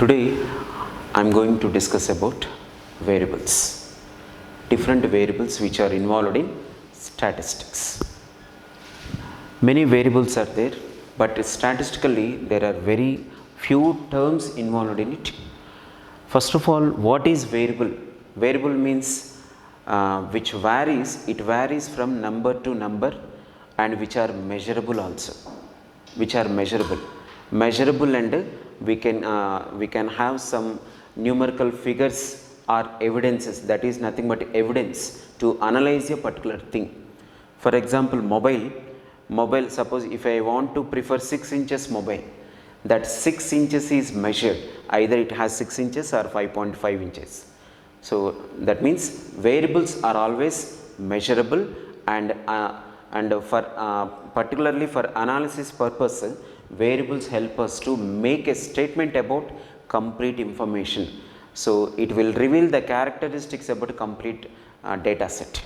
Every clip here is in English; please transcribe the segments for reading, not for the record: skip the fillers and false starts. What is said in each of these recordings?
Today I am going to discuss about variables, different variables which are involved in statistics. Many variables are there, but statistically there are very few terms involved in it. First of all, what is variable? Variable means which varies, it varies from number to number and which are measurable also, which are measurable and we can have some numerical figures or evidences, that is nothing but evidence to analyze a particular thing. For example, mobile, suppose if I want to prefer 6 inches mobile, that 6 inches is measured, either it has 6 inches or 5.5 inches. So that means variables are always measurable, and for particularly for analysis purpose, variables help us to make a statement about complete information. So it will reveal the characteristics about complete data set.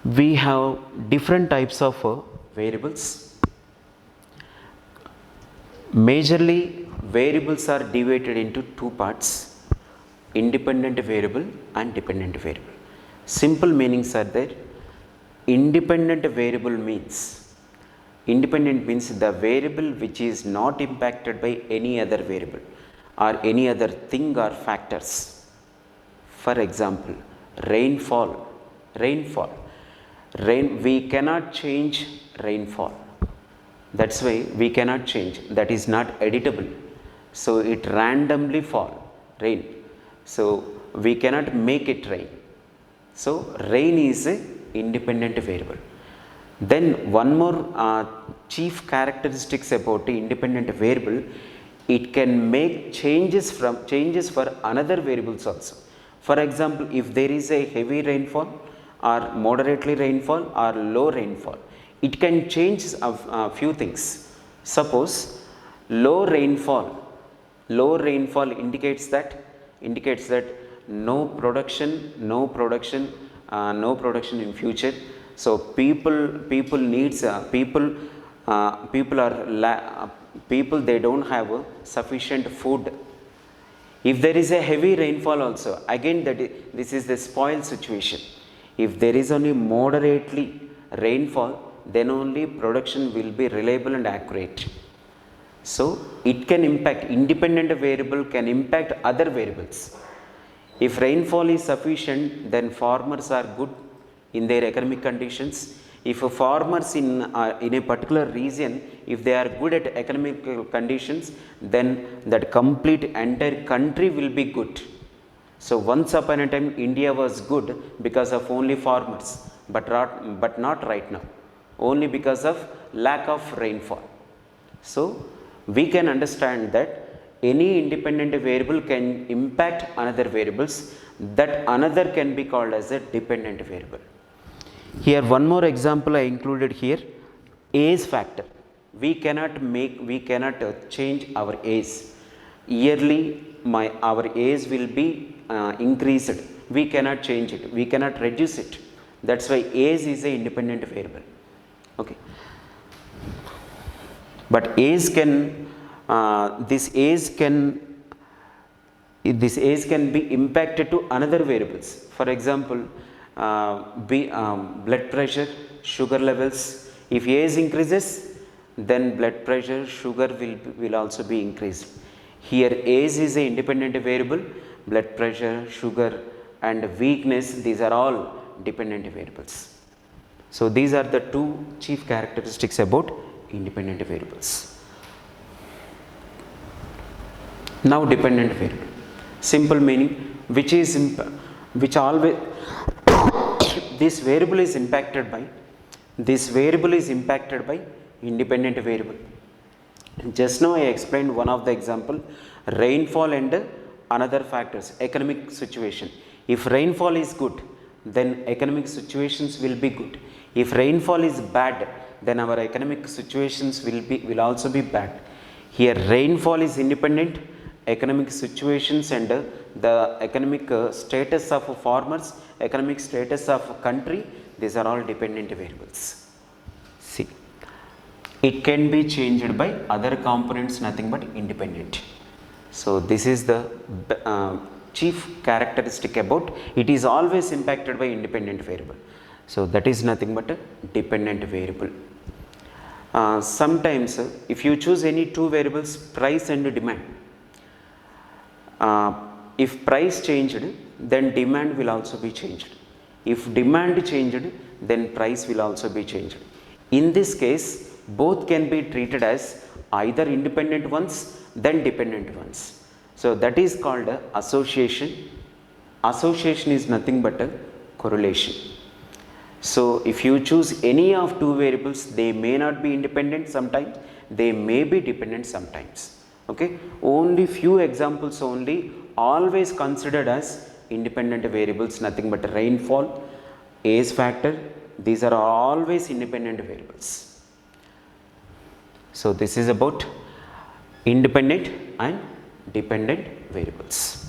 We have different types of variables. Majorly, variables are divided into two parts: independent variable and dependent variable. Simple meanings are there. Independent variable means, independent means the variable which is not impacted by any other variable or any other thing or factors. For example, rainfall, we cannot change rainfall. That's why we cannot change, that is not editable. So it randomly rain. So we cannot make it rain. So rain is a independent variable. Then one more chief characteristics about the independent variable, it can make changes for another variables also. For example, if there is a heavy rainfall or moderately rainfall or low rainfall, it can change a few things. Suppose low rainfall indicates that no production in future. So people they don't have sufficient food. If there is a heavy rainfall also, again this is the spoiled situation. If there is only moderately rainfall, then only production will be reliable and accurate. So it can impact, independent variable can impact other variables. If rainfall is sufficient, then farmers are good in their economic conditions. If farmers in a particular region, if they are good at economic conditions, then that complete entire country will be good. So once upon a time India was good because of only farmers, but not right now, only because of lack of rainfall. So we can understand that any independent variable can impact another variables, that another can be called as a dependent variable. Here one more example I included here, age factor. We cannot change our age. Yearly our age will be increased. We cannot change it, we cannot reduce it. That's why age is a independent variable. Okay, but age can this age can be impacted to another variables. For example, blood pressure, sugar levels. If age increases, then blood pressure, sugar will also be increased. Here age is a independent variable, blood pressure, sugar and weakness, these are all dependent variables. So these are the two chief characteristics about independent variables. Now dependent variable, simple meaning, which always this variable is impacted by independent variable. Just now I explained one of the example, rainfall and another factors, economic situation. If rainfall is good, then economic situations will be good. If rainfall is bad, then our economic situations will also be bad. Here rainfall is independent, economic situations and the economic status of farmers, economic status of country, these are all dependent variables. See, it can be changed by other components, nothing but independent. So this is the chief characteristic about it is always impacted by independent variable. So that is nothing but a dependent variable. Sometimes if you choose any two variables, price and demand, if price changed, then demand will also be changed. If demand changed, then price will also be changed. In this case, both can be treated as either independent ones then dependent ones. So that is called association. Association is nothing but a correlation. So if you choose any of two variables, they may not be independent sometimes, they may be dependent sometimes. Okay, only few examples only always considered as independent variables, nothing but rainfall, age factor, these are always independent variables. So this is about independent and dependent variables.